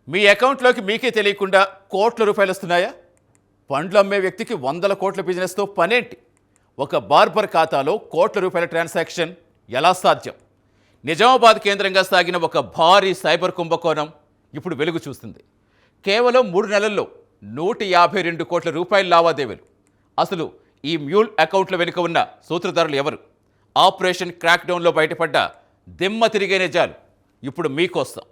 మీ అకౌంట్లోకి మీకే తెలియకుండా కోట్ల రూపాయలు వస్తున్నాయా? పండ్లు అమ్మే వ్యక్తికి వందల కోట్ల బిజినెస్తో పనేంటి? ఒక బార్బర్ ఖాతాలో కోట్ల రూపాయల ట్రాన్సాక్షన్ ఎలా సాధ్యం? నిజామాబాద్ కేంద్రంగా సాగిన ఒక భారీ సైబర్ కుంభకోణం ఇప్పుడు వెలుగు చూస్తుంది. కేవలం 3 నెలల్లో 152 కోట్ల రూపాయల లావాదేవీలు. అసలు ఈ మ్యూల్ అకౌంట్ల వెనుక ఉన్న సూత్రధారులు ఎవరు? ఆపరేషన్ క్రాక్డౌన్లో బయటపడ్డ దిమ్మ తిరిగే నిజాలు ఇప్పుడు మీకోసం.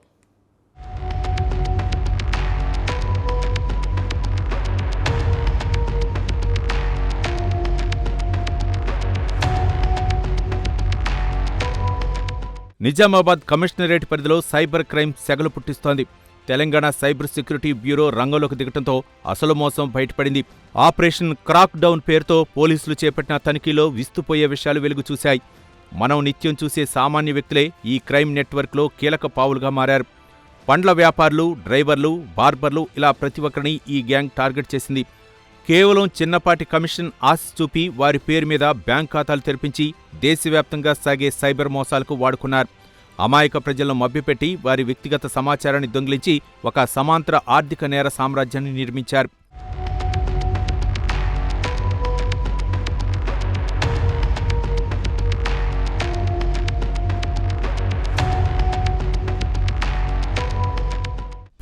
నిజామాబాద్ కమిషనరేట్ పరిధిలో సైబర్ క్రైమ్ సెగలు పుట్టిస్తోంది. తెలంగాణ సైబర్ సెక్యూరిటీ బ్యూరో రంగంలోకి దిగటంతో అసలు మోసం బయటపడింది. ఆపరేషన్ క్రాక్ డౌన్ పేరుతో పోలీసులు చేపట్టిన తనిఖీలో విస్తుపోయే విషయాలు వెలుగు చూశాయి. మనం నిత్యం చూసే సామాన్య వ్యక్తులే ఈ క్రైమ్ నెట్వర్క్లో కీలక పావులుగా మారారు. పండ్ల వ్యాపారులు, డ్రైవర్లు, బార్బర్లు ఇలా ప్రతి ఒక్కరిని ఈ గ్యాంగ్ టార్గెట్ చేసింది. కేవలం చిన్నపాటి కమిషన్ ఆశ చూపి వారి పేరు మీద బ్యాంక్ ఖాతాలు తెరిపించి దేశవ్యాప్తంగా సాగే సైబర్ మోసాలకు వాడుకున్నారు. అమాయక ప్రజలను మభ్యపెట్టి వారి వ్యక్తిగత సమాచారాన్ని దొంగిలించి ఒక సమాంతర ఆర్థిక నేర సామ్రాజ్యాన్ని నిర్మించారు.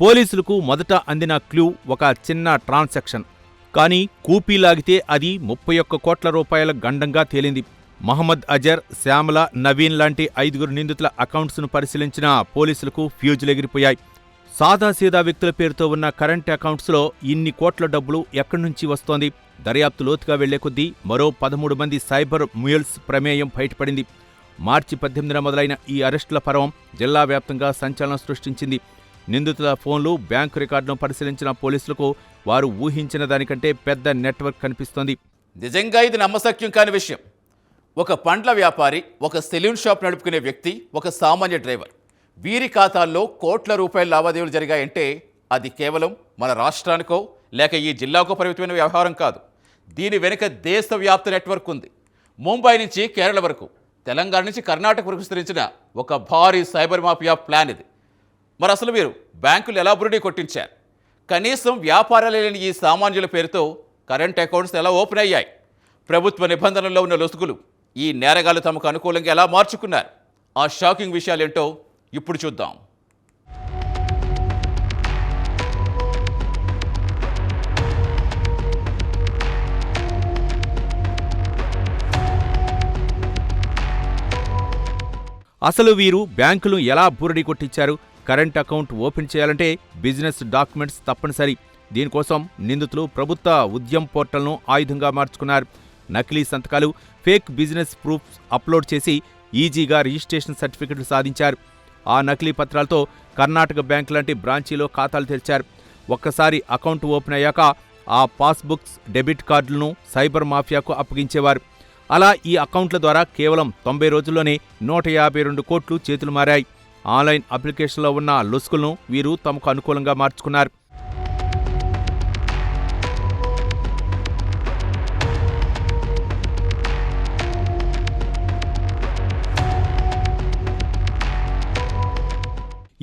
పోలీసులకు మొదట అందిన క్లూ ఒక చిన్న ట్రాన్సాక్షన్. కానీ కూపీ లాగితే అది 31 కోట్ల రూపాయల గండంగా తేలింది. మహమ్మద్ అజర్, శ్యామల, నవీన్ లాంటి 5 నిందితుల అకౌంట్స్ను పరిశీలించిన పోలీసులకు ఫ్యూజులెగిరిపోయాయి. సాదాసీదా వ్యక్తుల పేరుతో ఉన్న కరెంట్ అకౌంట్స్లో ఇన్ని కోట్ల డబ్బులు ఎక్కడ్నుంచి వస్తోంది? దర్యాప్తు లోతుగా వెళ్లే కొద్దీ మరో 13 మంది సైబర్ మ్యూల్స్ ప్రమేయం బయటపడింది. మార్చి 18న మొదలైన ఈ అరెస్టుల పర్వం జిల్లా వ్యాప్తంగా సంచలనం సృష్టించింది. నిందితుల ఫోన్లు, బ్యాంకు రికార్డును పరిశీలించిన పోలీసులకు వారు ఊహించిన దానికంటే పెద్ద నెట్వర్క్ కనిపిస్తోంది. నిజంగా ఇది నమ్మశక్యం కాని విషయం. ఒక పండ్ల వ్యాపారి, ఒక సెలూన్ షాప్ నడుపుకునే వ్యక్తి, ఒక సామాన్య డ్రైవర్, వీరి ఖాతాల్లో కోట్ల రూపాయల లావాదేవీలు జరిగాయంటే అది కేవలం మన రాష్ట్రానికో లేక ఈ జిల్లాకో పరిమితమైన వ్యవహారం కాదు. దీని వెనుక దేశవ్యాప్త నెట్వర్క్ ఉంది. ముంబై నుంచి కేరళ వరకు, తెలంగాణ నుంచి కర్ణాటక వరకు విస్తరించిన ఒక భారీ సైబర్ మాఫియా ప్లాన్ ఇది. మరి అసలు వీరు బ్యాంకులు ఎలా బురుడి కొట్టించారు? కనీసం వ్యాపారాలు లేని ఈ సామాన్యుల పేరుతో కరెంట్ అకౌంట్స్ ఎలా ఓపెన్ అయ్యాయి? ప్రభుత్వ నిబంధనల్లో ఉన్న లొసుగులు ఈ నేరగాళ్లు తమకు అనుకూలంగా ఎలా మార్చుకున్నారు? ఆ షాకింగ్ విషయాలేంటో ఇప్పుడు చూద్దాం. అసలు వీరు బ్యాంకులు ఎలా బురడి కొట్టించారు? కరెంట్ అకౌంట్ ఓపెన్ చేయాలంటే బిజినెస్ డాక్యుమెంట్స్ తప్పనిసరి. దీనికోసం నిందితులు ప్రభుత్వ ఉద్యమ్ పోర్టల్ను ఆయుధంగా మార్చుకున్నారు. నకిలీ సంతకాలు, ఫేక్ బిజినెస్ ప్రూఫ్స్ అప్లోడ్ చేసి ఈజీగా రిజిస్ట్రేషన్ సర్టిఫికెట్లు సాధించారు. ఆ నకిలీ పత్రాలతో కర్ణాటక బ్యాంక్ లాంటి బ్రాంచీలో ఖాతాలు తెరిచారు. ఒక్కసారి అకౌంట్ ఓపెన్ అయ్యాక ఆ పాస్బుక్స్, డెబిట్ కార్డులను సైబర్ మాఫియాకు అప్పగించేవారు. అలా ఈ అకౌంట్ల ద్వారా కేవలం 90 రోజుల్లోనే 152 కోట్లు చేతులు మారాయి. ఆన్లైన్ అప్లికేషన్లో ఉన్న లొసుగులను వీరు తమకు అనుకూలంగా మార్చుకున్నారు.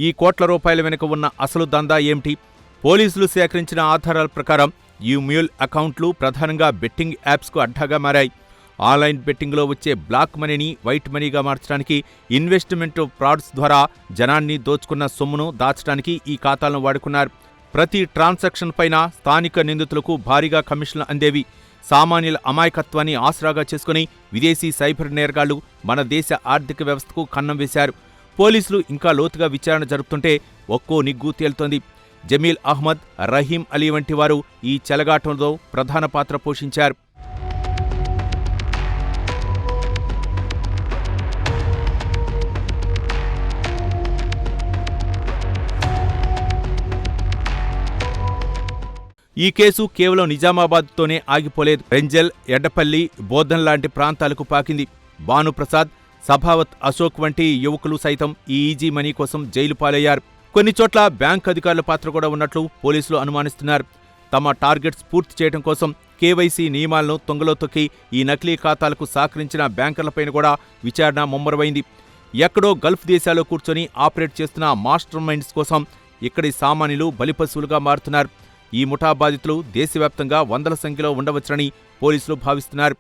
ఈ కోట్ల రూపాయల వెనుక ఉన్న అసలు దందా ఏమిటి? పోలీసులు సేకరించిన ఆధారాల ప్రకారం ఈ మ్యూల్ అకౌంట్లు ప్రధానంగా బెట్టింగ్ యాప్స్కు అడ్డాగా మారాయి. ఆన్లైన్ బెట్టింగ్లో వచ్చే బ్లాక్ మనీని వైట్ మనీగా మార్చడానికి, ఇన్వెస్ట్మెంట్ ఫ్రాడ్స్ ద్వారా జనాన్ని దోచుకున్న సొమ్మును దాచడానికి ఈ ఖాతాలను వాడుకున్నారు. ప్రతి ట్రాన్సాక్షన్ పైన స్థానిక నిందితులకు భారీగా కమిషన్లు అందేవి. సామాన్యుల అమాయకత్వాన్ని ఆసరాగా చేసుకుని విదేశీ సైబర్ నేరగాళ్లు మన దేశ ఆర్థిక వ్యవస్థకు కన్నం వేశారు. పోలీసులు ఇంకా లోతుగా విచారణ జరుపుతుంటే ఒక్కో నిగ్గు తేలుతోంది. జమీల్ అహ్మద్, రహీం అలీ వంటి వారు ఈ చెలగాటంలో ప్రధాన పాత్ర పోషించారు. ఈ కేసు కేవలం నిజామాబాద్తోనే ఆగిపోలేదు. రెంజల్, ఎడ్డపల్లి, బోధన్ లాంటి ప్రాంతాలకు పాకింది. భానుప్రసాద్, సభావత్ అశోక్ వంటి యువకులు సైతం ఈ ఈజీ మనీ కోసం జైలు పాలయ్యారు. కొన్ని చోట్ల బ్యాంక్ అధికారుల పాత్ర కూడా ఉన్నట్లు పోలీసులు అనుమానిస్తున్నారు. తమ టార్గెట్స్ పూర్తి చేయడం కోసం కేవైసీ నియమాలను తొంగలో తొక్కి ఈ నకిలీ ఖాతాలకు సహకరించిన బ్యాంకర్లపైన కూడా విచారణ ముమ్మరమైంది. ఎక్కడో గల్ఫ్ దేశాల్లో కూర్చొని ఆపరేట్ చేస్తున్న మాస్టర్ మైండ్స్ కోసం ఇక్కడి సామాన్యులు బలిపశువులుగా మారుతున్నారు. ఈ ముఠా బాధితులు దేశవ్యాప్తంగా వందల సంఖ్యలో ఉండవచ్చునని పోలీసులు భావిస్తున్నారు.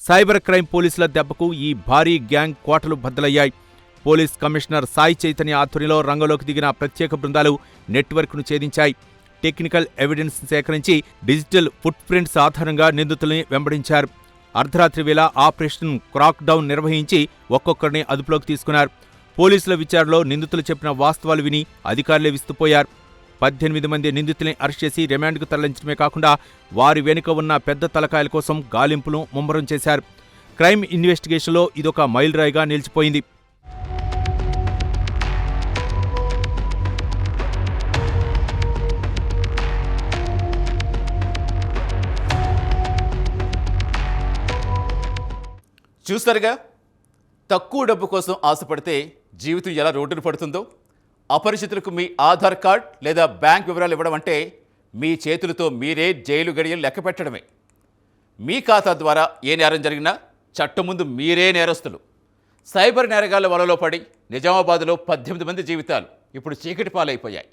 సైబర్ క్రైమ్ పోలీసుల దెబ్బకు ఈ భారీ గ్యాంగ్ కోటలు బద్దలయ్యాయి. పోలీస్ కమిషనర్ సాయి చైతన్య ఆధ్వర్యంలో రంగంలోకి దిగిన ప్రత్యేక బృందాలు నెట్వర్క్ను ఛేదించాయి. టెక్నికల్ ఎవిడెన్స్ సేకరించి డిజిటల్ ఫుట్ ప్రింట్స్ ఆధారంగా నిందితుల్ని వెంబడించారు. అర్ధరాత్రి వేళ ఆపరేషన్ క్రాక్ డౌన్ నిర్వహించి ఒక్కొక్కరిని అదుపులోకి తీసుకున్నారు. పోలీసుల విచారణలో నిందితులు చెప్పిన వాస్తవాలు విని అధికారులే విస్తుపోయారు. 18 మంది నిందితుల్ని అరెస్ట్ చేసి రిమాండ్కు తరలించడమే కాకుండా వారి వెనుక ఉన్న పెద్ద తలకాయల కోసం గాలింపును ముమ్మరం చేశారు. క్రైమ్ ఇన్వెస్టిగేషన్లో ఇదొక మైలురాయిగా నిలిచిపోయింది. చూస్తారుగా, తక్కువ డబ్బు కోసం ఆశపడితే జీవితం ఎలా రోడ్డున పడుతుందో. అపరిచితులకు మీ ఆధార్ కార్డ్ లేదా బ్యాంక్ వివరాలు ఇవ్వడం అంటే మీ చేతులతో మీరే జైలు గడియలు లెక్క పెట్టడమే. మీ ఖాతా ద్వారా ఏ నేరం జరిగినా చట్టం ముందు మీరే నేరస్తులు. సైబర్ నేరగాళ్ల వలలో పడి నిజామాబాద్లో 18 మంది జీవితాలు ఇప్పుడు చీకటి పాలైపోయాయి.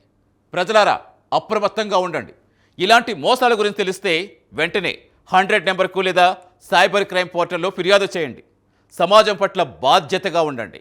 ప్రజలారా, అప్రమత్తంగా ఉండండి. ఇలాంటి మోసాల గురించి తెలిస్తే వెంటనే 100 నెంబర్కు లేదా సైబర్ క్రైమ్ పోర్టల్లో ఫిర్యాదు చేయండి. సమాజం పట్ల బాధ్యతగా ఉండండి.